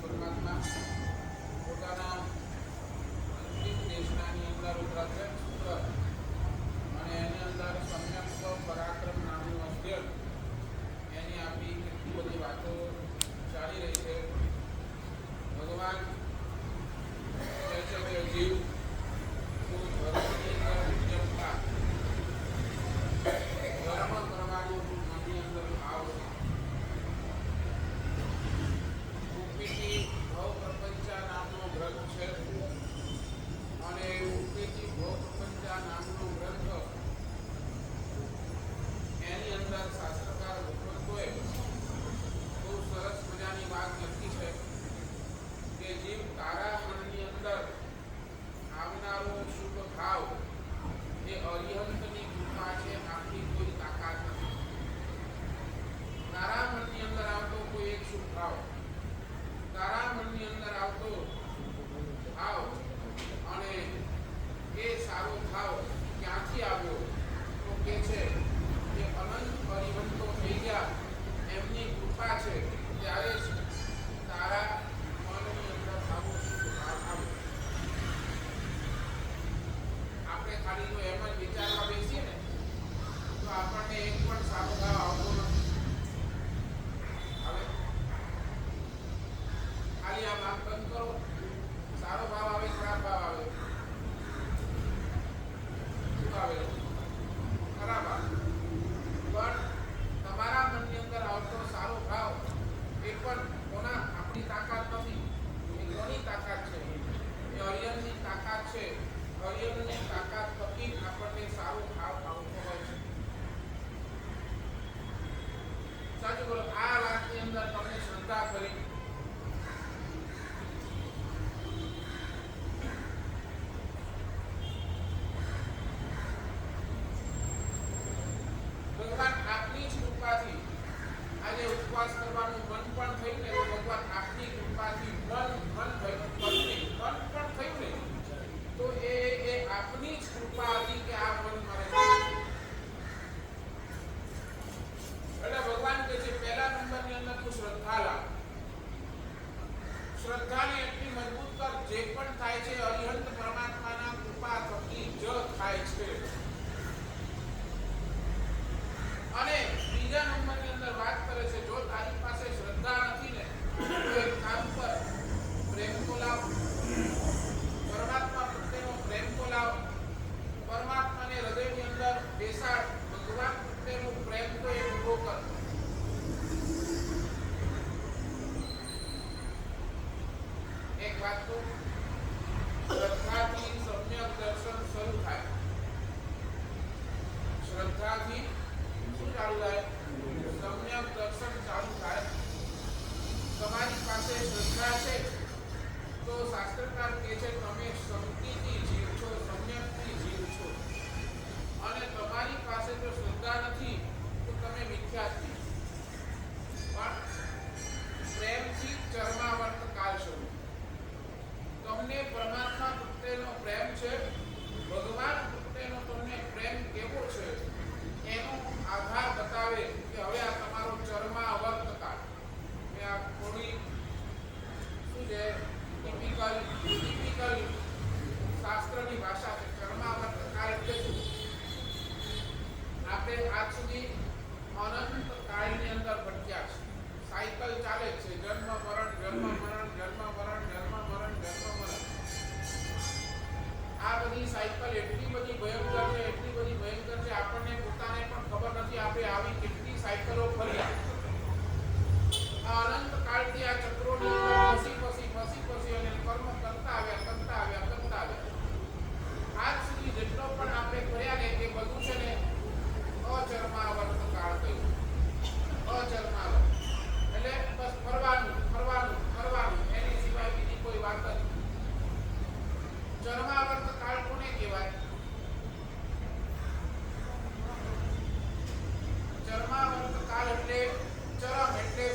પરમાત્મા પોતાના અંતિમ દેશનાની અંદર ઉતરાત્રે સૂત્ર અને એની અંદર સમ્યક પરાક્રમ નામનું અધ્યયન એની આપણી કેટલી બધી વાતો ચાલી રહી છે. ભગવાન કહે છે કે જીવ તું ધર્મની અંદર ઉદ્યમતા ધર્મ કરવાનું તું મનની અંદર ભાવ છે. ઉપીતિ ભવ પ્રપંચા નામનો ગ્રંથ છે અને ઉપીતિ ભવ પ્રપંચા નામનો ગ્રંથ એની અંદર શાસ્ત્રકાર ભગવંતોએ બહુ સરસ મજાની વાત લખી છે કે જીવ તારા મનની અંદર આવનારો શુભ ભાવ એ અરિહંતની કૃપા છે, આપણી કોઈ તાકાત નથી. તારા મનની અંદર આવતો કોઈ એક શુભ ભાવ, તારા મનની અંદર આવતો ભાવ અને એ સારો ભાવ ક્યાંથી આવ્યો તો કે છે કે અનંત પરિવર્તનો થઈ ગયા એમની કૃપા છે, ત્યારે તારા મનની અંદર આવો શુભ ભાવ આવ્યો. આપણે ખાલી જો એમ જ વિચારવા બેસીએ ને તો આપણને એક પણ સારો ભાવ આવતો નથી. હવે ખાલી આ વાત બંધ કરો, સારો ભાવ આવે, ખરાબ ભાવ આવે, શું આવે? ખરાબ આવે. પણ તમારા મનની અંદર આવતો સારો ભાવ એ પણ કોના આપણી તાકાત નથી, એ કોની તાકાત છે? એ અરિહંતની તાકાત છે. અરિહંતની તાકાત થકી આપણને સારો ભાવ આવતો હોય છે. સાચું બોલો. આ વાતની અંદર તમને શ્રદ્ધા કરી ભગવાન આપની જ કૃપાથી આજે ઉપવાસ કરવાનું મન પણ થયું ને તો ભગવાન આપની કૃપાથી મન પણ થયું ને તો એ આપની જ કૃપા હતી કે આ મન મરે છે. એટલે ભગવાન કહે છે પહેલા નંબરની અંદર તું શ્રદ્ધા લાવ. શ્રદ્ધાને એટલી મજબૂત કર, જે પણ થાય છે અરિહંત પરમાત્માના કૃપા થકી જ થાય છે. અને બીજા નંબરની અંદર વાત કરે છે જો તારી પાસે શ્રદ્ધા નથી ને તો એક કામ કર, પ્રેમ તો લાવ. પરમાત્મા પ્રત્યેનો પ્રેમ તો લાવ. પરમાત્માને હૃદયની અંદર બેસાડ. ભગવાન પ્રત્યેનો પ્રેમ તો એ ઉભો કર. એક વાત તો શ્રદ્ધાથી સમ્યક દર્શન શરૂ થાય. શ્રદ્ધાથી શું ચાલુ થાય? સમ્યક દર્શન ચાલુ થાય. તમારી પાસે શ્રદ્ધા છે તો શાસ્ત્રકાર કહે છે તમે શક્તિથી જીવ છો, સમ્યકથી જીવ છો. અને તમારી પાસે જો શ્રદ્ધા નથી તો તમે મિથ્યાથી. પણ પ્રેમથી ચરમાવર્ત કાળ શરૂ. તમને પરમાત્મા પ્રત્યેનો પ્રેમ છે, ભગવાન પ્રત્યેનો તમને પ્રેમ કેવો છે એનો આધાર બતાવે કે હવે આ તમારો ચરમાવર્ત કાળ. આ થોડી શું છે ટિપિકલ શાસ્ત્રની ભાષા છે. ચરમાવર્ત કાળ એટલે શું? આપણે આજ સુધી અનંત કાળની અંદર ભટક્યા છે. સાયકલ ચાલે છે, જન્મ મરણ, જન્મ મરણ, જન્મ મરણ, જન્મ મરણ, જન્મ મરણ. આ બધી સાયકલ એટલી બધી ભયંકર છે, એટલી બધી ભયંકર છે, આપણને પોતાને પણ ખબર નથી આપણે આવી કેટલી સાયકલો ફર્યા. આ અનંત કાળથી આ ચક્રોની અંદર ફસી અને કર્મ કરતા આવ્યા. આજ સુધી જેટલો પણ આપણે કર્યા ને એ બધું છે ને અચરમાવર્ત કાળ કહ્યું. અચરમાવર્ત એટલે બસ ફરવાનું એની સિવાય બીજી કોઈ વાત નથી. ચરમાવર્ત કાળ કોને કહેવાય? ચરમાવર્ત કાળ એટલે ચરમ એટલે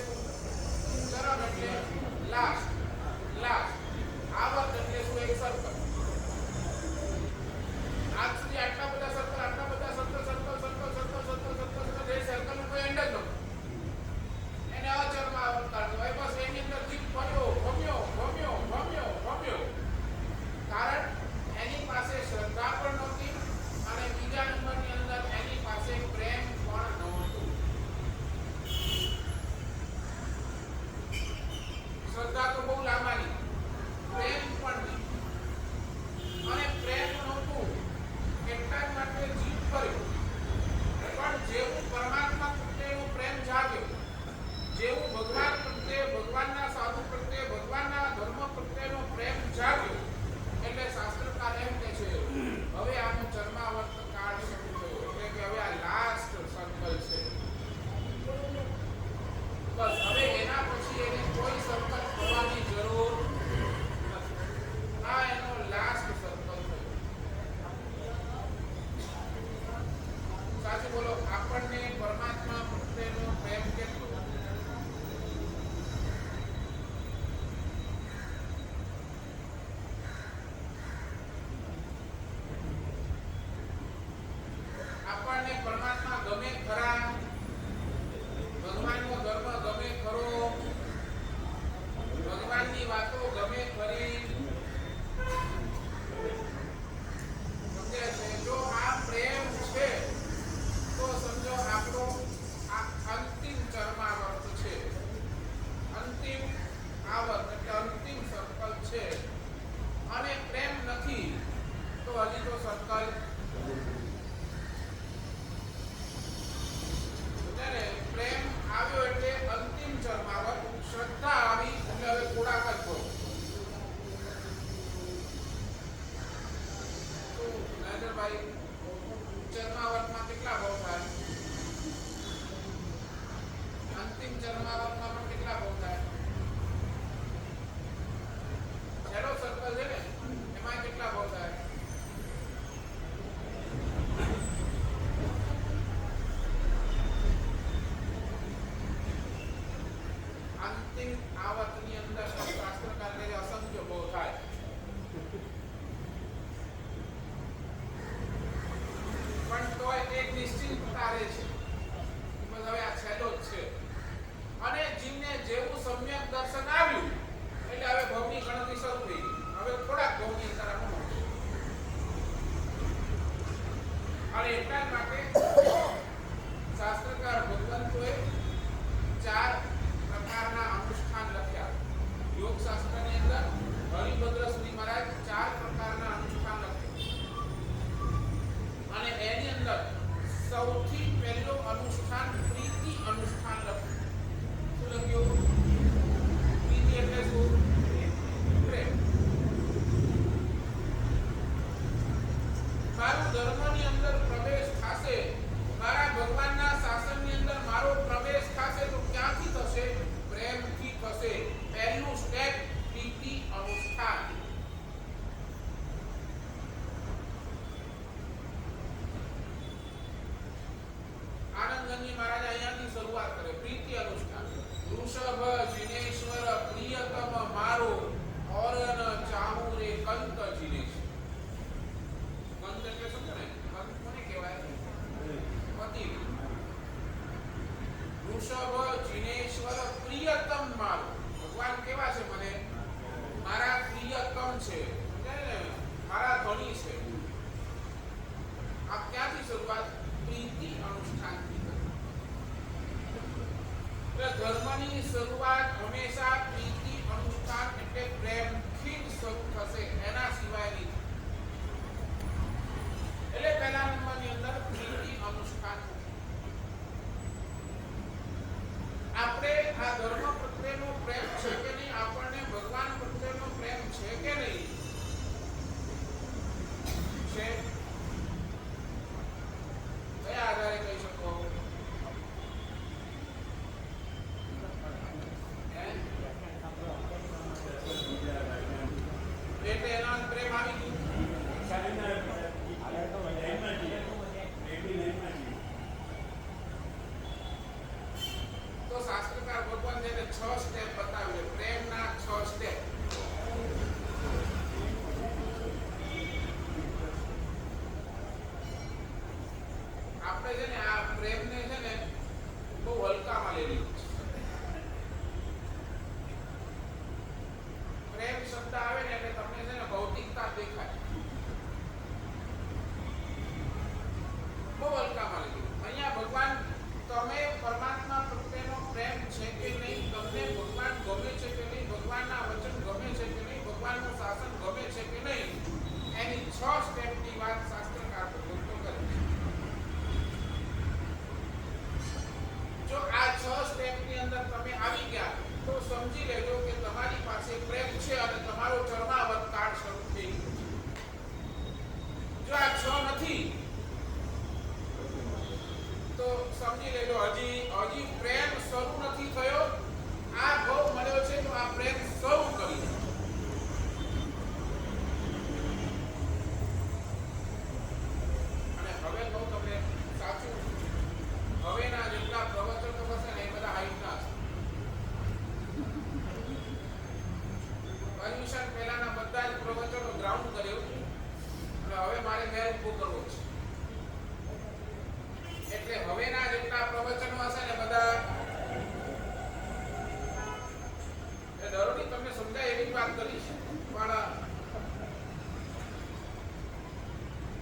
બધી વાતો ગમે કરી સમજે છે. જો આ પ્રેમ છે તો સમજો આપણો આ અંતિમ ચરમાવર્ત છે, અંતિમ આવર્ત એટલે અંતિમ સર્કલ છે. અને પ્રેમ નથી તો હજી તો સર્કલ પ્રેમ આવ્યો એટલે અંતિમ ચરમાવર્ત, શ્રદ્ધા આવી એટલે હવે થોડાક જ ભોગ. નરેન્દ્રભાઈ, ચરમાવર્તમાં કેટલા ભોગ થાય? અંતિમ ચરમાવર્તમાં પણ કેટલા ભોગ થાય? છેલ્લો સર્કલ છે ને એમાં કેટલા ભોગ થાય? અંતિમ આવર્તની અંદર શાસ્ત્રકાર કહે અસંખ્ય ભોગ થાય. પણ તોય એક નિશ્ચિતતા રહે છે બસ હવે આ છેલ્લો જ છે. અને જીવને જેવું સમ્યક દર્શન આવ્યું એટલે હવે ભવની ગણતરી શરૂ થઈ ગઈ. હવે થોડાક ભવની અંદર આપણે અને એટલા જ માટે શાસ્ત્રકાર ભગવંતોએ 4 પ્રકારના અનુષ્ઠાન લખ્યા. વાત કરીશ પણ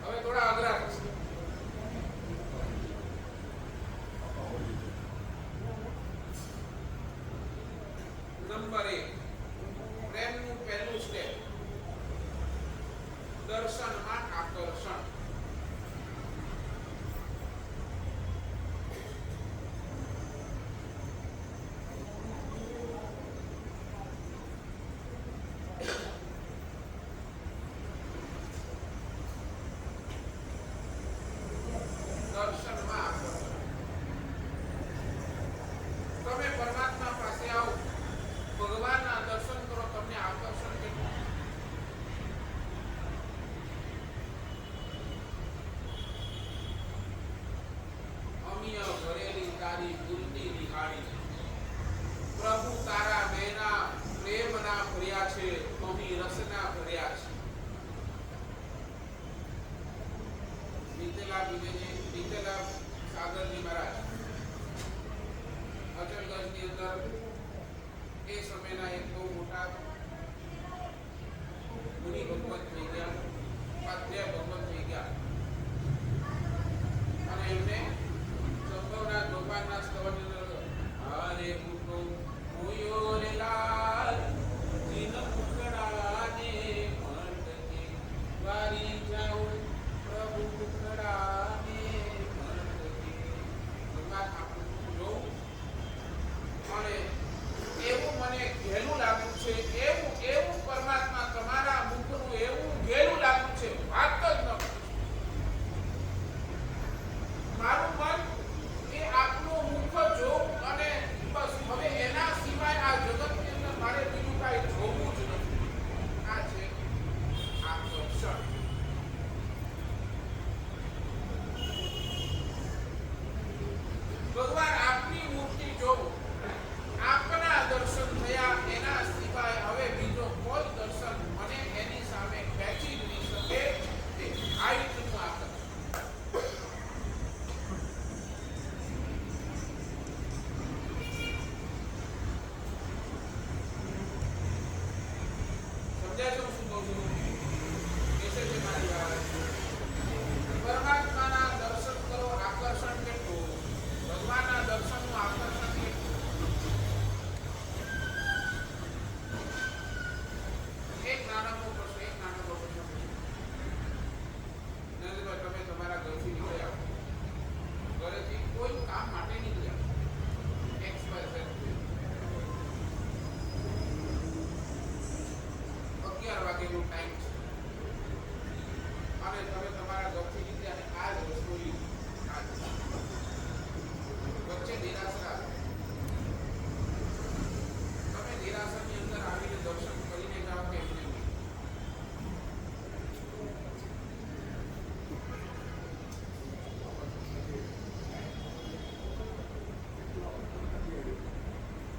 હવે થોડા અઘરા થશે. નંબર 1, પ્રેમનું પહેલું સ્ટેપ, દર્શનમાં આકર્ષણ. દર્શનમાં આકર્ષણ. તમે પરમાત્મા પાસે આવો, ભગવાનના દર્શન કરો, તમને આકર્ષણ કેટલું. અમિય ભરેલી તારી મૂર્તિ નિહાળી, પ્રભુ તારા નૈના પ્રેમના ભર્યા છે, અમી રસના ભર્યા છે. બીતેલા સાગરજી મહારાજ અચલગંજની અંદર એ સમયના એક બહુ મોટા મુનિ ભગવત થઈ ગયા, ઉપાધ્યાય ભગવત થઈ ગયા, અને એમને સંભવના ગોપાલના સ્તવનની અંદર હરે મુકો હોયો રે લાલ જીન મુકડાને મંડકે વારી જાઉં પ્રભુ મુકડાને મંડકે. ભગવાન આપણું જોઉં અને એવું મને ઘેલું લાગ્યું છે, એવું પરમાત્મા તમારા મુખનું એવું ઘેલું લાગ્યું છે, વાત જ ન કરો. મારું મન એ આપનું મુખ જોઉં અને બસ, હવે એના સિવાય આ જગતની અંદર મારે બીજું કાંઈ જોવું જ નથી. આ છે આકર્ષણ. ભગવાન આપની મૂર્તિ જોવું, આપના દર્શન થયા, એના સિવાય હવે બીજો કોઈ દર્શન મને એની સામે ખેંચી જ નહીં શકે. તે હાઈટનું આકર્ષણ. સમજાય છે હું શું કહું છું? કેસે છે મારી વાત? પરમાત્માના દર્શન કરો, આકર્ષણ કેટલું. ભગવાનના દર્શનનું આકર્ષણ કેટલું. એક નાનકડો પ્રશ્ન નરેન્દ્રભાઈ, તમે તમારા ઘરથી નીકળ્યા, ઘરેથી કોઈ કામ માટે નીકળ્યા, XYZ 11 વાગ્યાનો ટાઈમ છે, અને તમે તમારા ઘરથી નીકળ્યા અને આ જ વસ્તુ લીધી, વચ્ચે દેરાસર આવે, તમે દેરાસરની અંદર આવીને દર્શન કરીને જાઓ કે એમને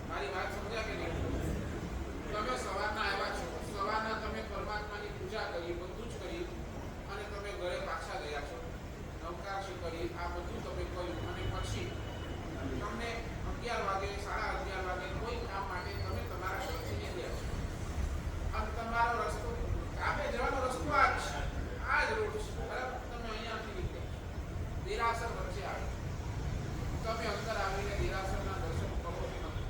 મારી વાત સમજ્યા કે નહીં? તમે સવારના આવ્યા છો, સવારના તમે પરમાત્માની પૂજા કરી, બધું જ કરી, અને તમે ઘરે પાછા ગયા છો, નવકાશી કરી, આ બધું તમે કર્યું, અને પછી તમને 11 વાગે 11:30 વાગે કોઈ કામ માટે તમે તમારા ઘરથી નીકળ્યા છો, અને તમારો રસ્તો, કામે જવાનો રસ્તો આ જ છે, આ જ રોડ છે, બરાબર? તમે અહીંયાથી નીકળ્યા છો, દેરાસર વચ્ચે આવે, તમે અંદર આવીને દેરાસરના દર્શન કરો કે નથી?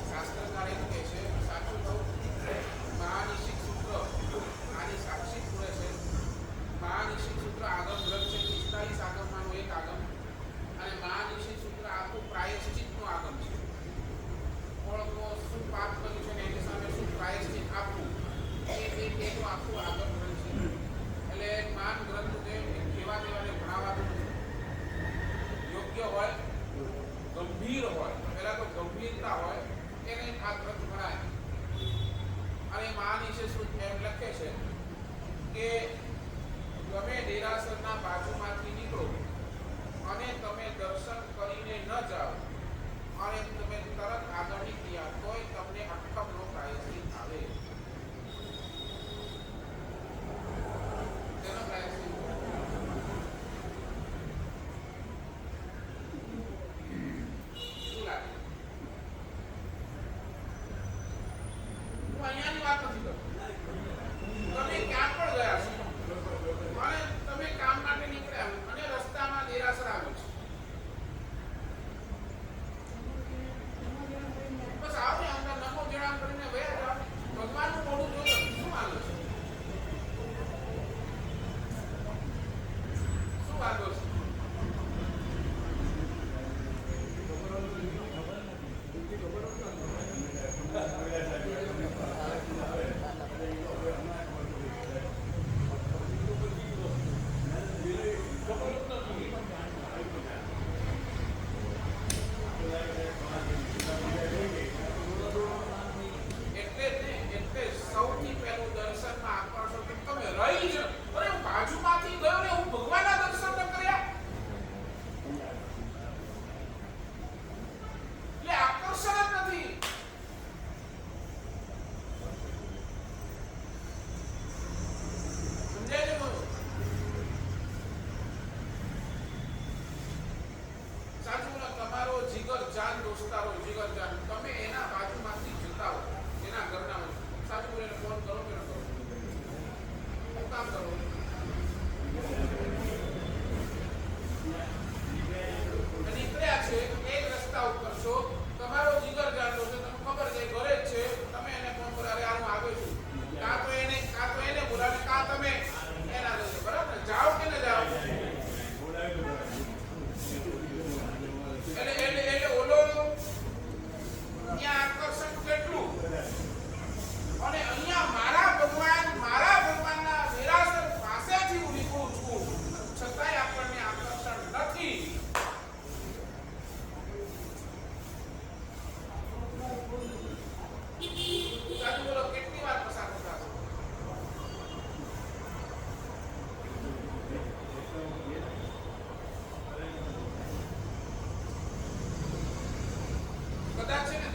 શાસ્ત્રકાર એમ કહે છે, સાચું કહું, મહાનિશિક સૂત્ર આની સાક્ષી પૂરે છે. મહાનિશિક સૂત્ર આગમ ગ્રંથ છે, 45 આગમમાંનું એક આગમ, અને મહાનિશિક સૂત્ર આખું પ્રાયશ્ચિતનું આગમ છે. ઓળખો શું પાપ કર્યું છે ને એની સામે શું પ્રાયશ્ચિત આપવું, એનું આખું આગમ ગ્રંથ છે. એટલે મહાન ગ્રંથ છે, કેવા દેવાને ભણાવવાનું યોગ્ય હોય, ગંભીર હોય, પહેલા તો ગંભીરતા હોય, એને આ ગ્રંથ ભણાય. અને મહાનિશિક સૂત્ર એમ લખે છે કે તમે દેરાસરના બાજુમાંથી નીકળો અને તમે દર્શન કરીને ન જાઓ, અને તમે તરત આગળ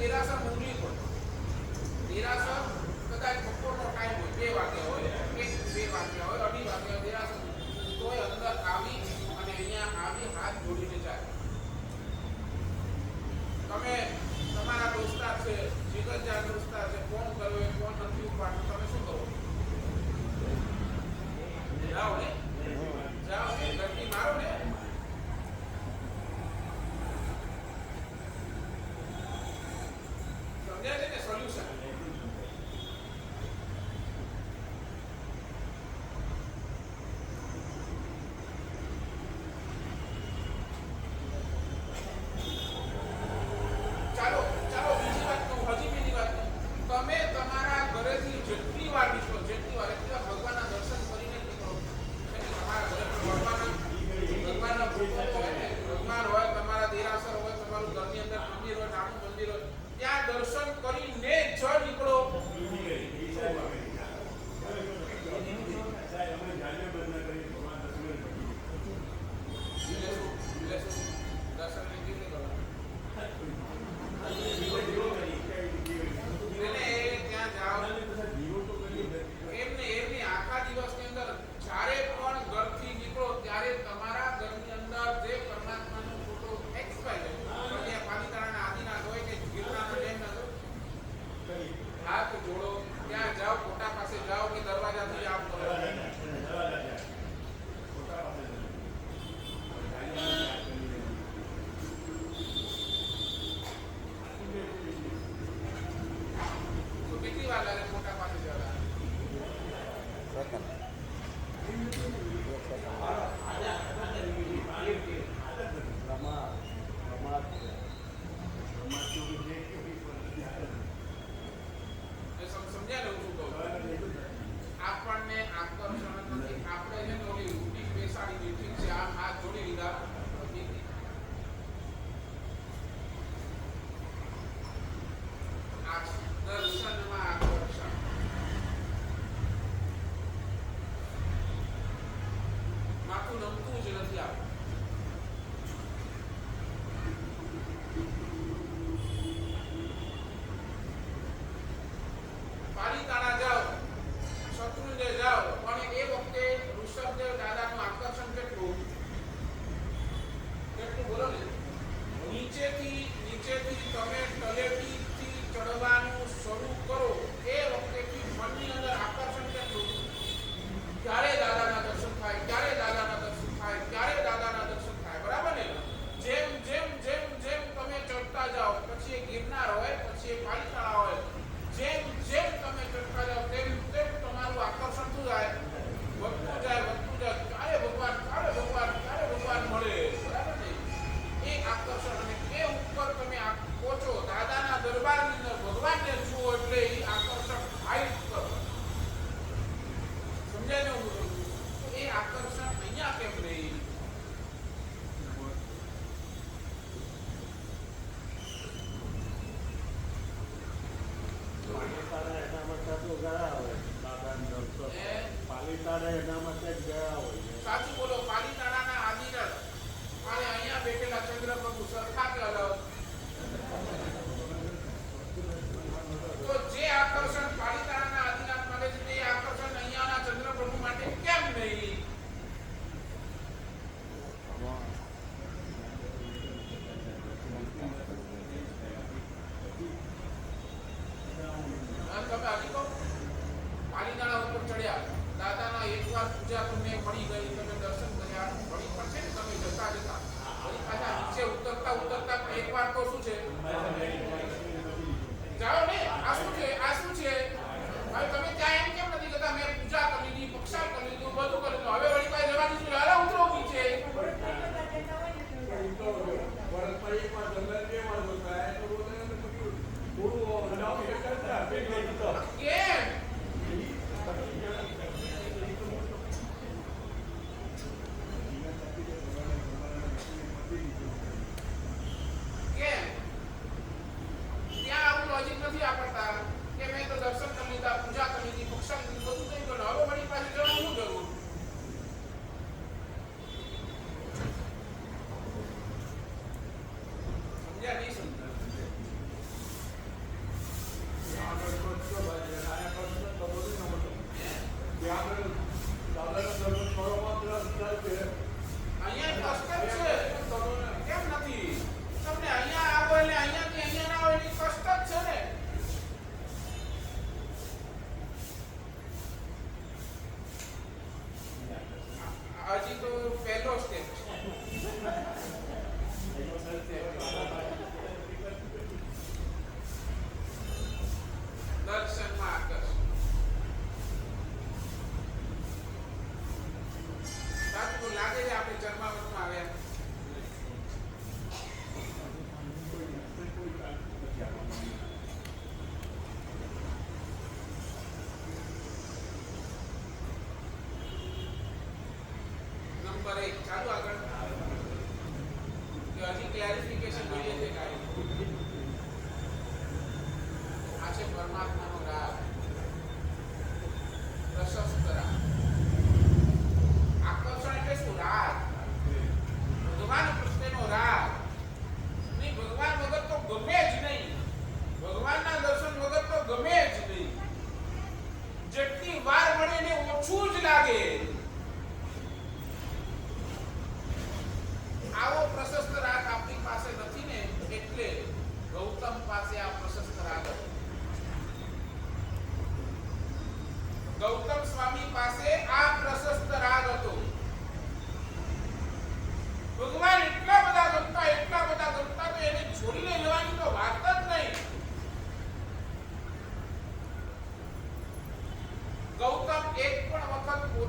દેરાસર મોકલી પડે. દેરાસર કદાચ બપોરનો ટાઈમ હોય, 2 વાગ્યા હોય, 2 વાગ્યા હોય, 2:30 વાગ્યા દેરાસર તોય અંદર આવી અને અહીંયા આવી હાથ જોડીને જાય. તમે તમારા દોસ્તાર છે, જીગરજાન દોસ્તાર છે, ફોન કર્યો એ ફોન નથી ઉપાડતો, તમે શું કરો? જાઓ ને, જાઓ ને, ગરમી મારો ને. સમજાય છે ને સોલ્યુશન? ચાલો ચાલો બીજી વાત કહું, હજી બીજી વાત કહું. તમે તમારા ઘરેથી જેટલી વાર નીકળો, એટલી વાર ભગવાનના દર્શન કરીને નીકળો. તમારા ઘરે ભગવાનના ફોટો હોય ને, ભગવાન હોય, તમારા દેરાસર હોય, તમારું ઘરની અંદર મંદિર હોય, નાનું મંદિર હોય, ત્યાં દર્શન કરીને જ નીકળો. દર્શન નહીં કરવા ત્યાં જાઓ. એમની આખા દિવસની અંદર જ્યારે પણ ઘરથી નીકળો ત્યારે તમારા ઘરની અંદર જે પરમાત્માનો ફોટો એક્સપાયર છે, પાલીતાણાના આદિનાથ હોય કે ગિરનારના ડેમના હોય, હાથ જોડો, ત્યાં જાઓ, ફોટા પાસે જાઓ કે દરવાજાથી આપ કરો. કેટલી વાર લાગે ફોટા પાસે જવા? સમજ્યા ને શું કહું? આપણને આકર્ષણ નથી. આપણે છે ને ઓલી રૂટીન બેસાડી દીધી છે, આમ હાથ જોડી લીધા. દર્શનમાં આકર્ષણ. માથું નમતું જ નથી આપણું. પાલીતાણા જાઓ, શત્રુંજય જાઓ, પણ એ વખતે ઋષભદેવ દાદાનું આકર્ષણ કેટલું બોલો ને. નીચેથી તમે તલેટીથી ચડવાનું શરૂ કરો એ વખતેથી મનની અંદર આકર્ષણ કેટલું, ક્યારે દાદાના દર્શન થાય, ક્યારે દાદાના દર્શન થાય, ક્યારે દાદાના દર્શન થાય. બરાબર ને? જેમ જેમ જેમ જેમ તમે ચડતા જાઓ, પછી એ ગિરનાર હોય, પછી એ પાલીતાણા હોય, જેમ જેમ તમે ચડતા જાઓ તેમ તેમ તમારું આકર્ષણ શું જાય? વધતું જાય, વધતું જાય. ક્યારે ભગવાન, ક્યારે ભગવાન, ક્યારે ભગવાન મળે. બરાબર ને? એ આકર્ષણ. અને એ ઉપર તમે પહોંચો, દાદાના દરબારની અંદર ભગવાનને જુઓ એટલે એ આકર્ષણ હાઈટ કરો. સમજાય ને? એ આકર્ષણ અહીંયા કેમ નહીં? સાચું બોલો. પાલીતાણાના આદિનાથ અને અહીંયા બેઠેલા ચંદ્રપ્રભુ સરખા કે અલગ? તો જે આકર્ષણ પાલીતાણાના આદિનાથ માટે છે, તે આકર્ષણ અહીંયાના ચંદ્રપ્રભુ માટે કેમ નહીં? તમે હજી કહો, પાલીતાણા ઉપર ચડ્યા, દાદાના એકવાર પૂજા તમને મળી ગઈ, તમે દર્શન કર્યા, વળી પણ છે ને તમે જતા જતા વળી પાછા નીચે ઉતરતા એકવાર તો શું છે? જાઓ ને. આ શું છે? હવે તમે ત્યાં એમ કેમ નથી કહેતા મેં પૂજા કરી લીધી, પક્ષાલ કરી લીધું, બધું કરી લીધું, હવે વળી પાછી જવા દીધું, હાલો ઉતરો નીચે. કેમ? ત્યાં આવું લોજિક નથી આપતા કે મેં તો દર્શન કરી લીધા, પૂજા કરી લીધી, પક્ષાલ કરી લીધું, બધું થઈ ગયું, હવે વળી પાછી જવાનું શું જરૂર? સમજ્યા નહીં? સમજ્યા?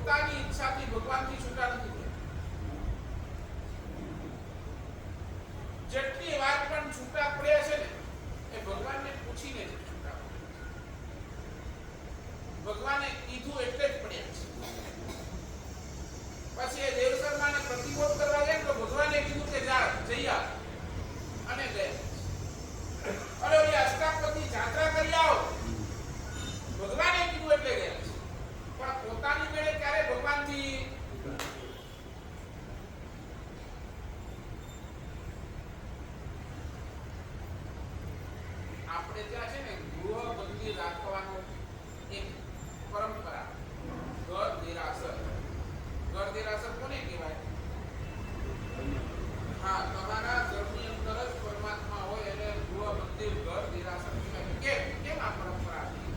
પોતાની ઈચ્છાથી ભગવાનથી છૂટા નથી થયા. જેટલી વાર પણ છૂટા પડ્યા છે ને એ ભગવાનને પૂછીને જ છૂટા પડ્યા. ભગવાને કીધું એટલે જ પડ્યા છે. પછી એ દેવશર્માને પ્રતિબોધ કરવા જાય તો ભગવાને કીધું કે જા જઈ આવ અને ગયા. અરે ઓલી અષ્ટાપદી જાત્રા કરી આવો ભગવાને કીધું એટલે ગયા છે. પણ પોતાની મેળે ક્યારે ભગવાનથી આપણે ત્યાં છે ને ગૃહ બંદી રાખવાનો એક પરંપરા ઘર દેરાસર. ઘર દેરાસર કોને કહેવાય? હા, તમારા ઘરની અંદર જ પરમાત્મા હોય એટલે ગૃહ મંદિર ઘર દેરાસર કહેવાય. કેમ આ પરંપરા હતી?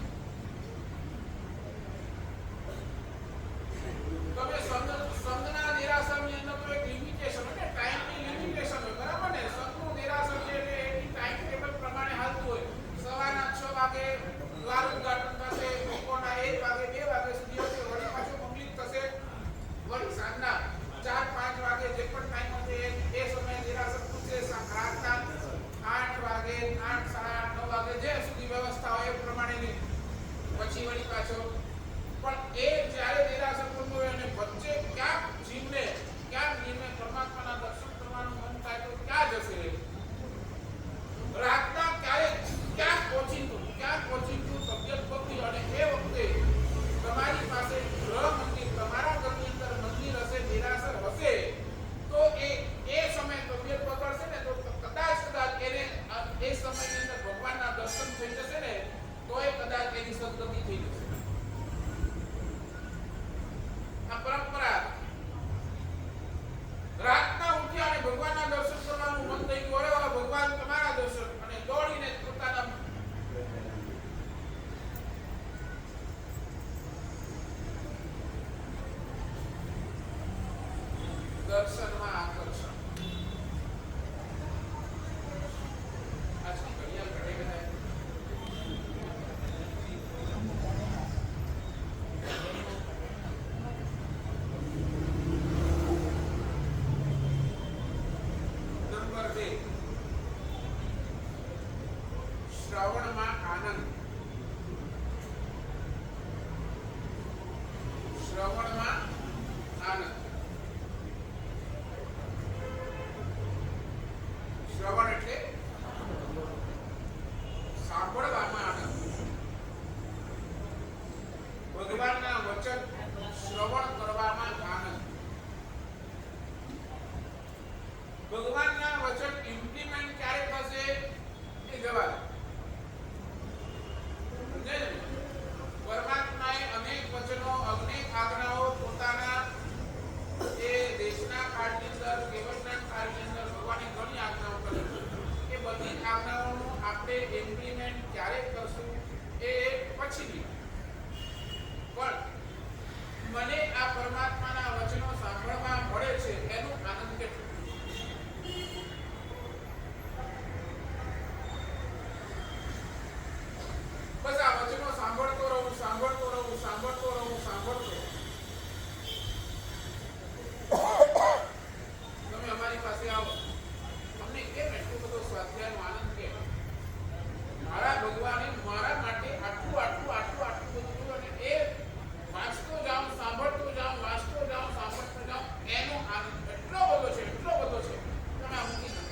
તમે સંતના દેરાસરની અંદર તો એક લિમિટેશન હોય ને, ટાઈમની લિમિટેશન હોય, બરાબર ને? સંતનું દેરાસર છે એટલે એની ટાઈમ ટેબલ પ્રમાણે હાલતું હોય. સવારના 6 વાગે દ્વાર ઉદ્ઘાટન થશે, બપોરના 1 વાગે 2 વાગે સુધી હશે, વળી પાછું કમ્પ્લીટ થશે, વળી સાંજના 4-5 વાગે જે પણ ટાઈમ હશે એ સમયે દેરાસર પૂછશે. રાતના 8 વાગે 8, 8:30, 9 વાગે જે સુધી વ્યવસ્થા હોય એ પ્રમાણેની પછી વળી પાછો. પણ એ જ્યારે દેરાસર પૂરું હોય અને વચ્ચે ક્યાંક જીવને પરમાત્માના દર્શન કરવાનું મન થાય તો ક્યાં જશે? રાતના ક્યાંક પહોંચીતું તબિયત બગડી અને એ વખતે તમારી પાસે ગૃહ મંદિર, તમારા ઘરની અંદર મંદિર હશે, દેરાસર હશે તો એ સમય તબિયત બગડશે ને તો કદાચ એને એ સમયની અંદર ભગવાનના દર્શન થઈ જશે ને તો એ કદાચ એની સદગતિ થઈ જશે. આ પરંપરા રાતના ઉઠ્યા અને ભગવાનના દર્શન કરવાનું મન થઈ ગયું. અરે ભગવાન તમારા દર્શન, અને દોડીને પોતાના દર્શનમાં આકર્ષણ. આજની ઘડિયાળ ઘડે ગણાય. નંબર 2, શ્રવણમાં આનંદ. શ્રવણમાં આનંદ. શ્રવણ એટલે સાંભળવામાં આનંદ. ભગવાનના વચન શ્રવણ કરવામાં આનંદ. ભગવાનના વચન ઇમ્પ્લિમેન્ટ ક્યારે થશે એ જવાબ. પરમાત્માએ અનેક વચનો, અનેક આજ્ઞાઓ પોતાના એ દેશના કાળની અંદર, કેવળના કાળની અંદર ભગવાને ઘણી આજ્ઞાઓ કરી. એ બધી આજ્ઞાઓનું આપણે ઇમ્પ્લિમેન્ટ ક્યારે કરશું એ પછીની. પણ મને આ પરમાત્માના વચનો સાંભળવા મળે છે એનું આનંદ કેટલું. બસ આ વચનો સાંભળતો રહું. તમે અમારી પાસે આવો, તમને કેમ એટલો બધો સ્વાધ્યાયનો આનંદ કેમ? મારા ભગવાને મારા માટે આટલું બધું અને એ વાંચતો જાઉં, સાંભળતો જાઉં, સાંભળતો જાઉં, એનો આનંદ એટલો બધો છે. તમે આ મૂકી શકો.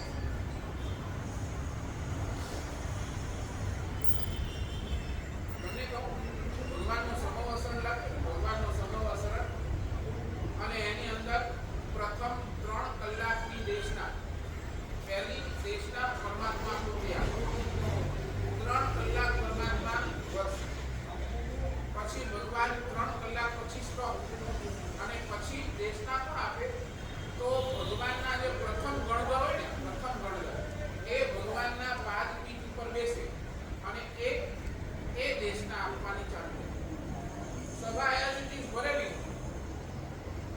તમને કહું, ભગવાનનો સમવસન લાગે, અને એની અંદર પ્રથમ 3 કલાકની દેશના પરમાત્મા પૂર્યા. 3 કલાક પરમાત્મા વર્ષ, પછી ભગવાન 3 કલાક પછી સ્ટોપ, અને પછી દેશના પણ આપે. તો ભગવાનના જે પ્રથમ ગણધર હોય ને, એ ભગવાનના પાદપીઠ ઉપર બેસે અને એ દેશના આપવાની ચાલુ કરે. સભા એઝ ભરેલી,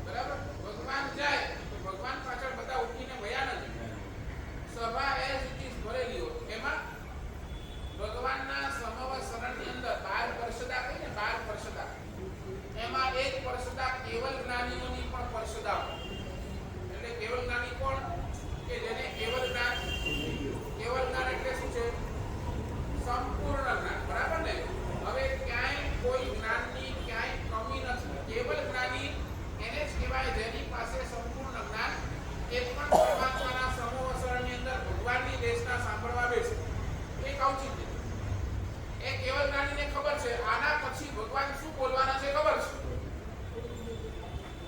બરાબર? ભગવાન જાય તો ભગવાન પાછળ બધા ઉઠીને વયા નથી. સભા એઝ ઇટ ઇઝ ભરેલી હોય. એમાં ભગવાનના સમવસરણની અંદર 12 વર્ષદા કહીને, 12 વર્ષદા, એમાં એક વર્ષદા કેવળ ઔચિત્ય. એ કેવલ જ્ઞાનીને ખબર છે આના પછી ભગવાન શું બોલવાના છે ખબર છે,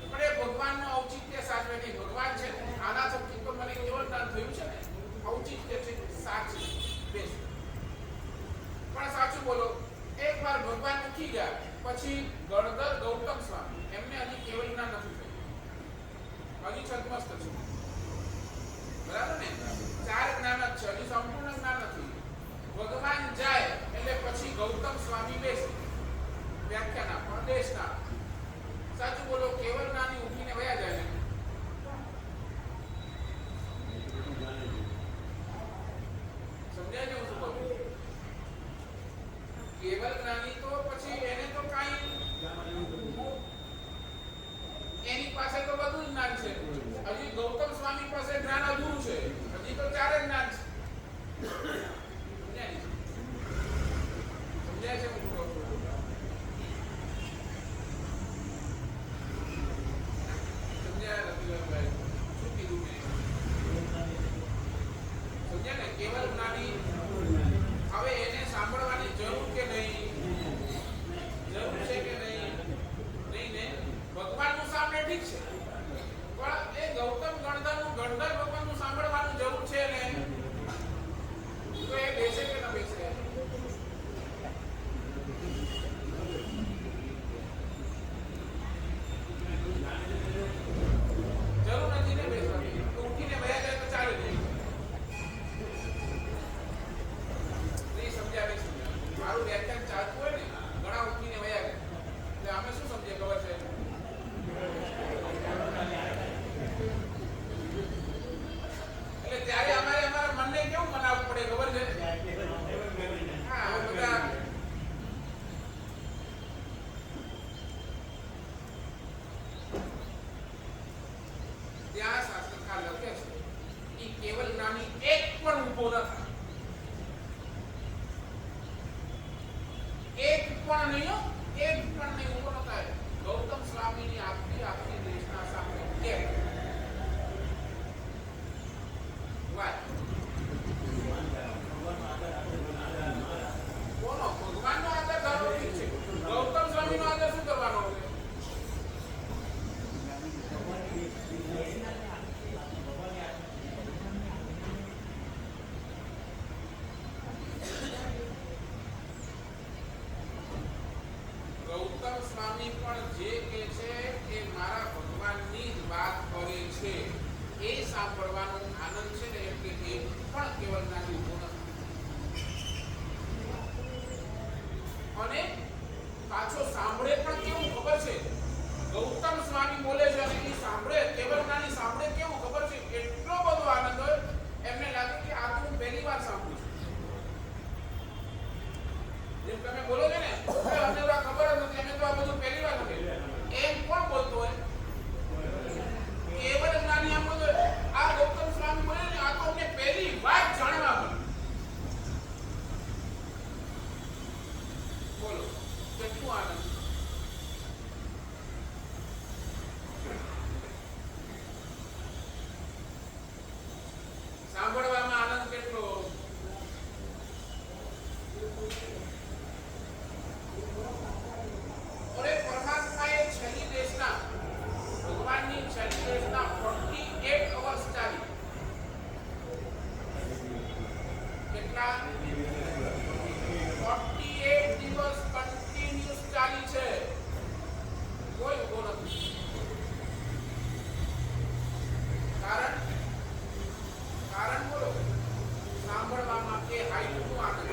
પણ એ ભગવાનનું ઔચિત્ય સાચવે નહીં. ભગવાન છે આના થકી તો મને કેવલ જ્ઞાન થયું છે ને, ઔચિત્ય છે સાચું બેસ્ટ. પણ સાચું બોલો, એકવાર ભગવાન ઉઠી ગયા પછી ગણધર ગૌતમ સ્વામી એમને હજી કેવલ જ્ઞાન નથી થયું, હજી છદ્મસ્ત છે, બરાબર ને? ચાર જ્ઞાન જ છે, હજી સંપૂર્ણ જ્ઞાન નથી. ભગવાન જાય એટલે પછી ગૌતમ સ્વામી બેસે વ્યાખ્યાના પ્રદેશના. સાચું બોલો, કેવલ જ્ઞાની ઉઠીને વયા જાય ને? સમજાય ને હું શું કહું? કેવલ જ્ઞાની તો પછી એને તો કાઈ, એની પાસે તો બધું જ જ્ઞાન છે. હજી ગૌતમ સ્વામી પાસે જ્ઞાન અધૂરું છે, હજી તો ચાર જ્ઞાન છે. સમજાય છે હું શું કહું? સમજાય રવિભાઈ શું કીધું મેં? સમજ્યા ને? કેવલ જ્ઞાની હવે એને સાંભળવાની જરૂર કે નહીં? જરૂર છે કે નહીં? નહીં ને? ભગવાનનું સાંભળે ઠીક છે, પણ એ ગૌતમ ગણધર ભગવાનનું સાંભળવાનું જરૂર છે ને? તો એ બેસે કે ન બેસે? જરૂર નથી ને બેસવાની, તો ઉઠીને વયા જાય તો ચાલે નહીં. નહીં સમજ્યા? નહીં સમજ્યા? મારું વ્યાખ્યાન ચાલતું હોય ને, ઘણા ઉઠીને વયા ગયા એટલે અમે શું સમજીએ ખબર છે? એટલે ત્યારે અમારે અમારા મનને કેવું મનાવવું પડે ખબર છે? હા, બધા ત્યાં શાસ્ત્રકાર લખે છે કે કેવલ જ્ઞાની એક પણ ઊભો ન થાય, એક પણ નહીં, એક પણ નહીં ઊભો ન થાય. ગૌતમ સ્વામીની આખી દેશના સામે કેમ? કોનો? ભગવાનનો આદર કરવો ઠીક છે, ગૌતમ સ્વામીનો આદર શું કરવાનો છે? ગૌતમ સ્વામી પણ જે કહે છે એ મારા ભગવાનની જ વાત કરે છે, એ સાંભળવાનો આનંદ છે ને, એટલે એ પણ કેવલ જ્ઞાની ઊભો નથી. અને પાછો સાંભળે પણ કેવું ખબર છે? ગૌતમ સ્વામી બોલે છે અને એ સાંભળે, કેવલ જ્ઞાની સાંભળે કેવું ખબર છે? એટલો બધો આનંદ હોય, એમને લાગે કે આ તો હું પહેલી વાર સાંભળું છું. જેમ તમે બોલો છો ને, અમને તો આ ખબર જ નથી, અમે તો આ બધું પહેલી વાર સાંભળ્યું, એમ કોણ બોલતો હોય? કેવલ જ્ઞાની આમ બોલતો હોય, આ ગૌતમ સ્વામી બોલે ને, આ તો અમને પહેલી વાર જાણવા મળ્યું. બોલો કેટલું આનંદ! સાંભળવામાં આનંદ કેટલો! અરે પરમાત્માએ છેલ્લી દેશના, ભગવાનની છેલ્લી દેશના 48 અવર્સ ચાલી. કેટલા? 48 દિવસ કન્ટિન્યુઅસ ચાલી છે, કોઈ ઉભો નથી. કારણ બોલો, સાંભળવામાં કે આટલું આનંદ.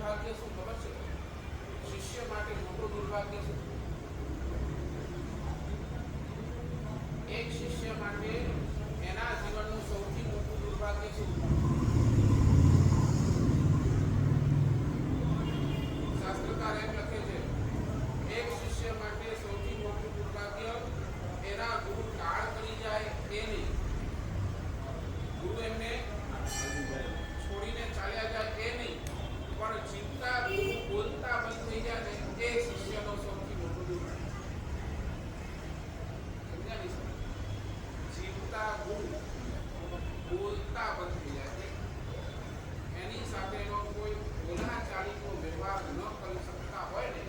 દુર્ભાગ્ય શું ખબર છે? શિષ્ય માટે મોટું દુર્ભાગ્ય શું? એક શિષ્ય માટે એના જીવનનું સૌથી મોટું દુર્ભાગ્ય શું? શાસ્ત્રકાર એમ લખે છે, એક શિષ્ય માટે સૌથી મોટું દુર્ભાગ્ય એના ગુરુ કાળ કરી જાય એ નહીં, ગુરુ એમને છોડીને ચાલ્યા જાય એ નહીં, પણ જીવતા ગુરુ બોલતા બંધ થઈ જાય ને એ શિષ્યનો સૌથી મોટો દુર્ભાગ્ય. સમજાવી શકો? જીવતા ગુરુ બોલતા બંધ થઈ જાય, એની સાથેનો કોઈ બોલાચાલીનો વ્યવહાર ન કરી શકતા હોય ને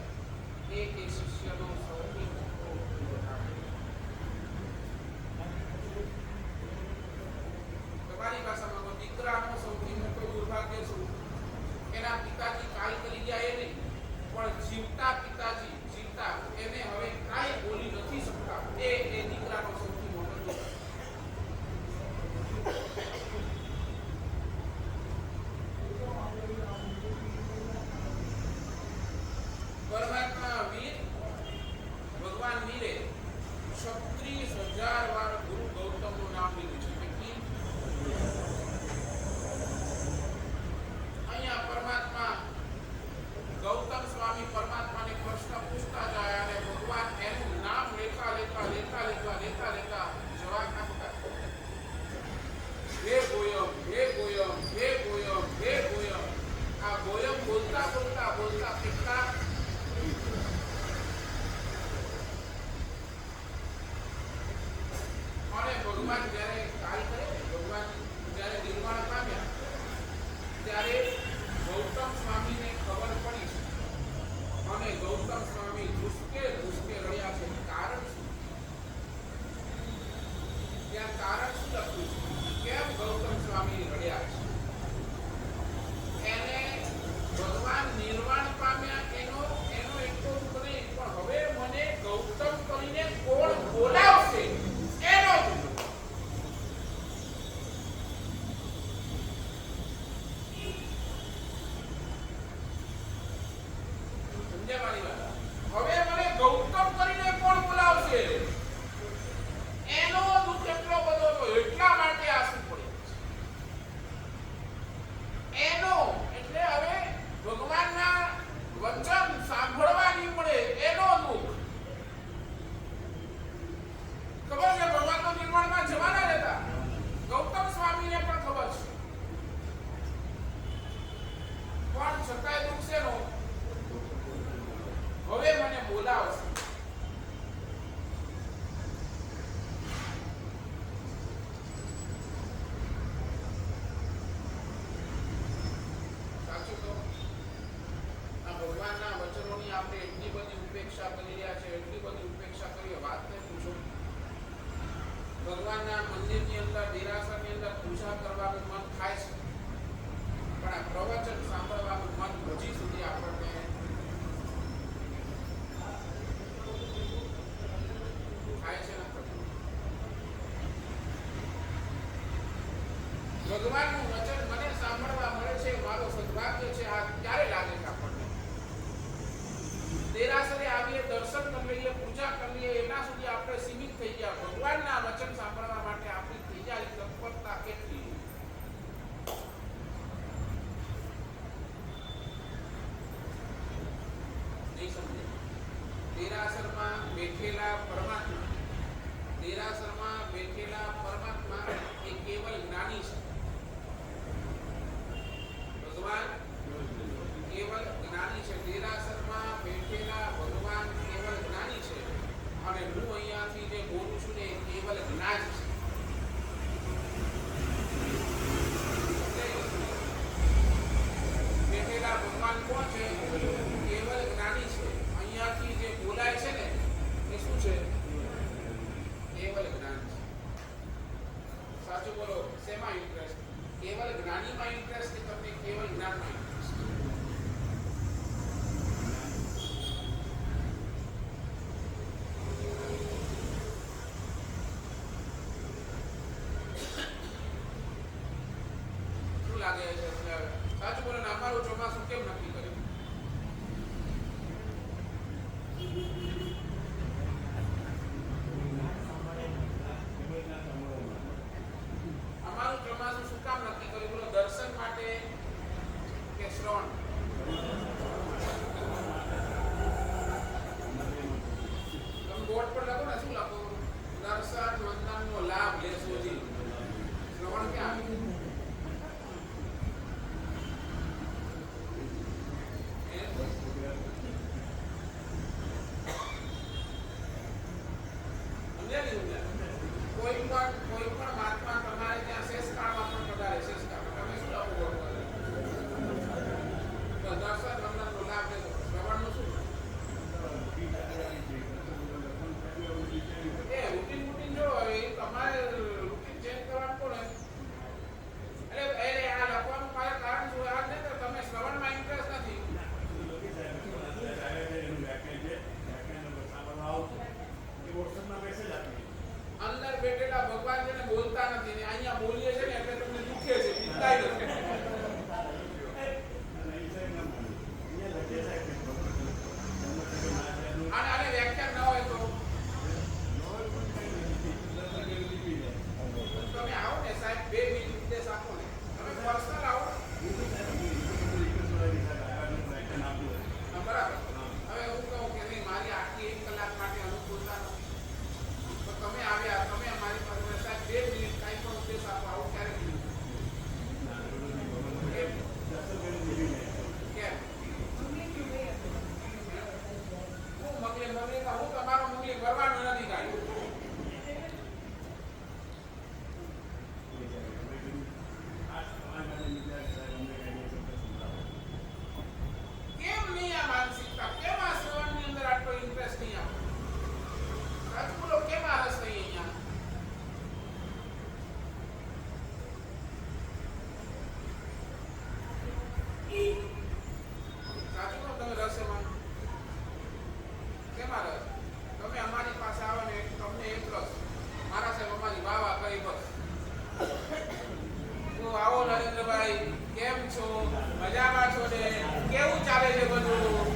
એ શિષ્યનો સૌથી મોટો દુર્ભાગ્ય. તમારી ભાષામાં દીકરાનો સૌથી મોટો દુર્ભાગ્ય શું? એના પિતાજી કાલ કરી ગયા એ નહીં, પણ જીવતા પિતાજી જીવતા એને હવે કાંઈ બોલી નથી શકતા એ દીકરાનો સૌથી મોટો દુર્ભાગ્ય. પરમાત્મા વીર ભગવાન વીરે 36,000 વાર ગુરુ ગૌતમનું નામ લીધું છે. અહીંયા પરમાત્મા ગૌતમ સ્વામી પરમાત્માને પ્રશ્ન પૂછતા જાય અને ભગવાન એનું નામ લેતા જવાબ આપતા, હે ગોયમ, હે ગોયમ, હે ગોયમ, હે ગોયમ. આ ગોયમ બોલતા કેટલા અને ભગવાન જ્યારે કાલ કરે, ભગવાન જ્યારે નિર્વાણ પામ્યા ત્યારે ગૌતમ સ્વામીને ખબર પડી અને ગૌતમ સ્વામી ધુસકે રડ્યા છે. કારણ શું? ત્યાં કારણ શું લખ્યું છે? કેમ ગૌતમ સ્વામી રડ્યા છે? એને ભગવાન નિર્વાણ પામ્યા એનો એટલો દુઃખ નહીં, પણ હવે મને ગૌતમ કરીને કોણ બોલાવશે એનો દુઃખ. સમજાવવાની વાત. હવે મને ગૌતમ કરીને કોણ બોલાવશે એનો દુઃખ એટલો બધો હતો, એટલા માટે આંસુ પડે એનો. એટલે હવે ભગવાનના વચન સાંભળવા નહીં પડે એનો દુઃખ. ખબર છે ભગવાન તો નિર્વાણમાં જવાના જ હતા, ગૌતમ સ્વામીને પણ ખબર છે, પણ છતાંય દુઃખ શેનો? હવે મને બોલાવશે. સાચું તો આ ભગવાનના વચનોની આપણે એટલી બધી ઉપેક્ષા કરી રહ્યા છે, એટલી બધી ઉપેક્ષા કરીએ, વાત નહીં પૂછો. ભગવાનના મંદિરની અંદર, દેરાસરની અંદર પૂજા કરવાનું મન થાય છે, પણ આ પ્રવચન સાંભળવાનું મન હજી સુધી આપણને થાય છે. ભગવાનનું વચન મને સાંભળવા મળે છે, મારો સદભાગ્ય છે. આ ક્યારે લાગે છે આપણને? દેરાસરે આવીએ, દર્શન કરી લઈએ, પૂજા કરી લઈએ, એના સુધી આપણે સીમિત થઈ ગયા. ભગવાનના વચન સાંભળવા માટે આપણી થઈ જાય તત્પરતા કેટલી? નહીં સમજે. દેરાસરમાં બેઠેલા પરમાત્મા, દેરાસરમાં બેઠેલા પરમાત્મા એ કેવલ જ્ઞાની છે. ભગવાન કેવલ જ્ઞાની છે. દેરાસરમાં બેઠેલા ભગવાન કેવલ જ્ઞાની છે અને હું અહીંયાથી જે બોલું છું ને એ કેવલ જ્ઞાન છે. બેઠેલા ભગવાન કોણ છે? કેવલ જ્ઞાની છે. અહીંયાથી જે બોલાય છે ને એ શું છે? કેવલ જ્ઞાન છે. સાચું બોલો, શેમાં ઇન્ટરેસ્ટ? કેવલ જ્ઞાનીમાં ઇન્ટરેસ્ટ કે તમને કેવલ જ્ઞાનમાં ઇન્ટરેસ્ટ? શું લાગે છે? સાચું બોલો ને, અમારું ચોમાસું કેમ નક્કી કર્યું? લેસોજી શ્રવણ ક્યાં આવ્યું? કોઈ પણ મહાત્મા તમારે ત્યાં શેષ કાળમાં પણ પધારે શેષ કાળમાં તમે શું આપો તો દર્શન વંદનનો લાભ લેજો. શ્રવણનું શું એ રૂટીન જો હવે તમારે રૂટીન ચેન્જ કરવાનું પડે. એટલે આ લખવાનું મારે કારણ શું આ નહીં તો તમે શ્રવણમાં ઇન્ટરેસ્ટ નથી. અંદર બેઠેલા ભગવાન જેને બોલતા નથી ને અહીંયા બોલીએ છે ને એટલે તમને દુખે છે પિતાય નથી. આને વ્યાખ્યાન ન હોય તો તમે આવો ને સાહેબ 2 મિનિટ ઉપદેશ આપો ને તમે પર્સનલ આવો. બરાબર. હવે હું કહું કે નહીં મારી આખી 1 કલાક માટે અનુકૂળતા નથી તો તમે આવ્યા તમે અમારી પાસે સાહેબ 2 મિનિટ કાંઈ પણ ઉપદેશ આપો. આવું ક્યારે કીધું? કેમ હું તમારો મુગલી ભરવાનું નથી કાઢ્યું. કેમ નહીં આ માનસિકતા? કેમ આ શ્રવણની અંદર આટલો ઇન્ટરેસ્ટ નહીં આપો? સાચું બોલો, કેમ આ રસ નહીં અહીંયા? સાચું બોલો, તમે રસ એમાં કેમ આ રસ? તમે અમારી પાસે આવો ને તમને એક રસ મારા સાહેબ અમારી વાવા કરી બસ. તો આવો નરેન્દ્રભાઈ, કેમ છો? મજામાં છો ને? કેવું ચાલે છે બધું?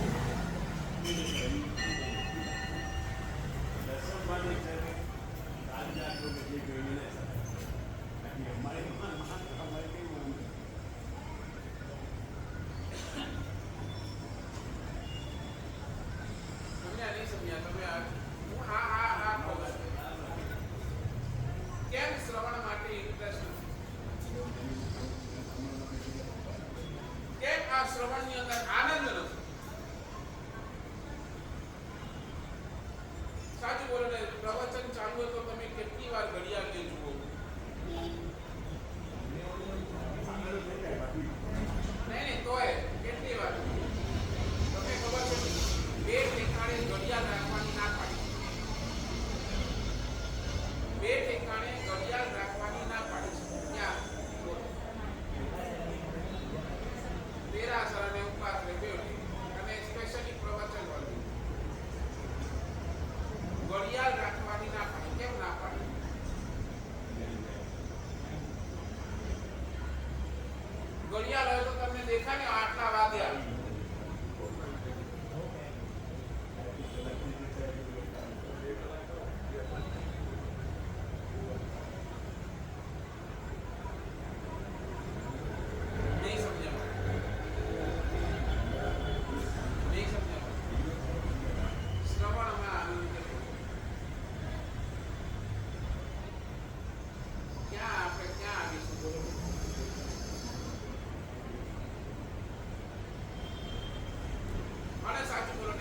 કેમ શ્રવણ માટે ઇન્ટરેસ્ટ નથી? કેમ આ શ્રવણની અંદર આનંદ નથી? સાચું બોલો ને, પ્રવચન ચાલુ હોય તો તમે કેટલી વાર ઘડિયાળ લઈ જુઓ? નહીં તોય કેટલી વાર તમે ખબર છે 2 ઠેકાણે ઘડિયાળ રાખવાની ના પાડી. 2 ઠેકાણે ઘડિયાળ રાખવાની ના પાડી છે. ક્યાં? દેરાસર અને ઉપાસને બેઠી અને સ્પેશિયલી પ્રવચન વાળું ઘડિયાળ રાખવાની ના પાડી. કેમ ના પાડી? ઘડિયાળ હોય તો તમને દેખાય ને આટલા વાગ્યા.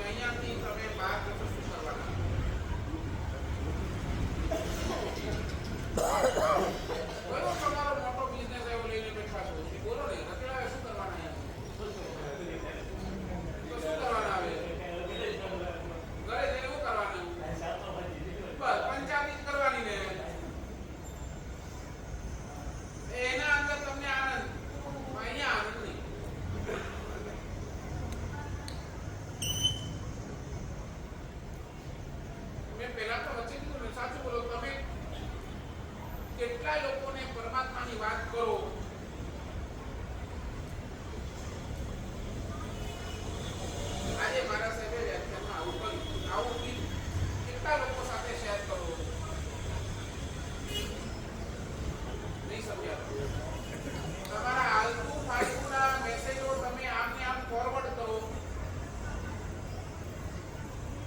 અહીંયાથી તમે બહાર જશો શું કરવાના? કયો તમારો મોટો બિઝનેસ એવો લઈને બેઠા છો? બોલો ને, રખડાવે શું કરવાના? તો શું કરવાના? આવે ઘરે જઈને શું કરવાનું? બસ પંચાયતી જ કરવાની ને. એના અંદર તમને આનંદ, અહીંયા આનંદ નહીં. પહેલા તો વચ્ચે કીધું ને, સાચું બોલો, તમે કેટલાય લોકોને પરમાત્માની વાત કરો આજે મારા સાહેબે વ્યાખ્યાનમાં આવું કર્યું, આવું કીધું, કેટલા લોકો સાથે શેર કરો, નહીં સમજ્યા? તમારા આલતુ ફાલતુના મેસેજો તમે આમને આમ ફોરવર્ડ કરો.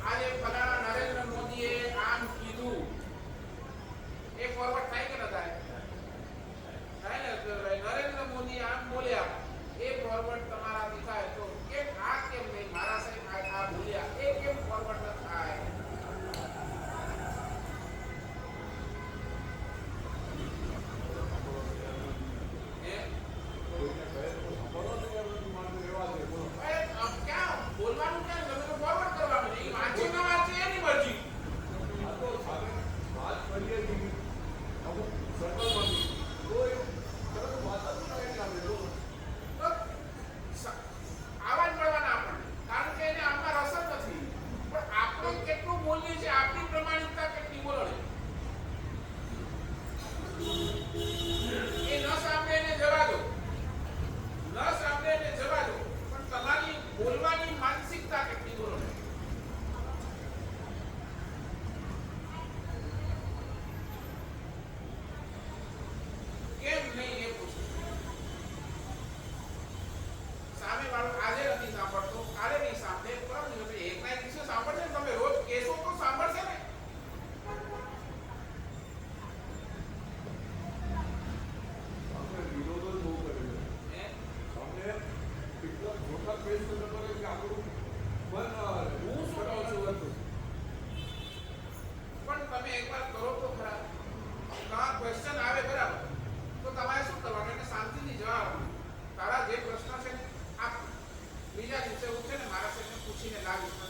આજે ફલાણા નરેન્દ્ર મોદીએ આમ કીધું, એક ફોરવર્ડ થાય કે ન થાય? થાય ને. નરેન્દ્ર મોદી આમ બોલ્યા એ ફોરવર્ડ તમારાથી થાય તો કેમ આ કેમ નહીં મારા સાહેબ આ બોલ્યા એ કેમ ફોરવર્ડ ન થાય? બોલવાનું ક્યાં તમે તો ફોરવર્ડ કરવાનું છે. વાંચે ન વાંચે એની મરજી. આ તો સામે વાત કરીએ છીએ અમુક સર્કલમાંથી કોઈ તરત વાત જ નહીં આવે તો આવા જ મળવાના આપણને, કારણ કે એને આમાં રસ જ નથી. પણ આપણે કેટલું બોલીએ છીએ, આપણી પ્રમાણિકતા કેટલી બોલણી એ ન સાંભળે એને જવા દો, ન સાંભળે એને જવા દો, પણ તમારી બોલવાની માનસિકતા કેટલી બોલણી. કેમ નહીં એ પૂછો. સામે વાળો આજે નથી સાંભળતો, કાલે નહીં સાંભળે, પરમ દિવસે એકના દિવસે સાંભળશે ને તમે રોજ કેસો તો સાંભળશે ને. સામે વિરોધ જ બહુ કરે છે. સામે કેટલા મોટા પેજ તો કરે કે આપણું મન હું શું કહું છું? પણ તમે એકવાર કરો તો ખરા. તમારા ક્વેશ્ચન આવે બરાબર તો તમારે શું કરવાનું? એને શાંતિથી જવાબ આપવાનો. તારા જે પ્રશ્ન છે ને આપ બીજા દિવસે ઉઠે ને મારા સાહેબને પૂછીને લાવીશ.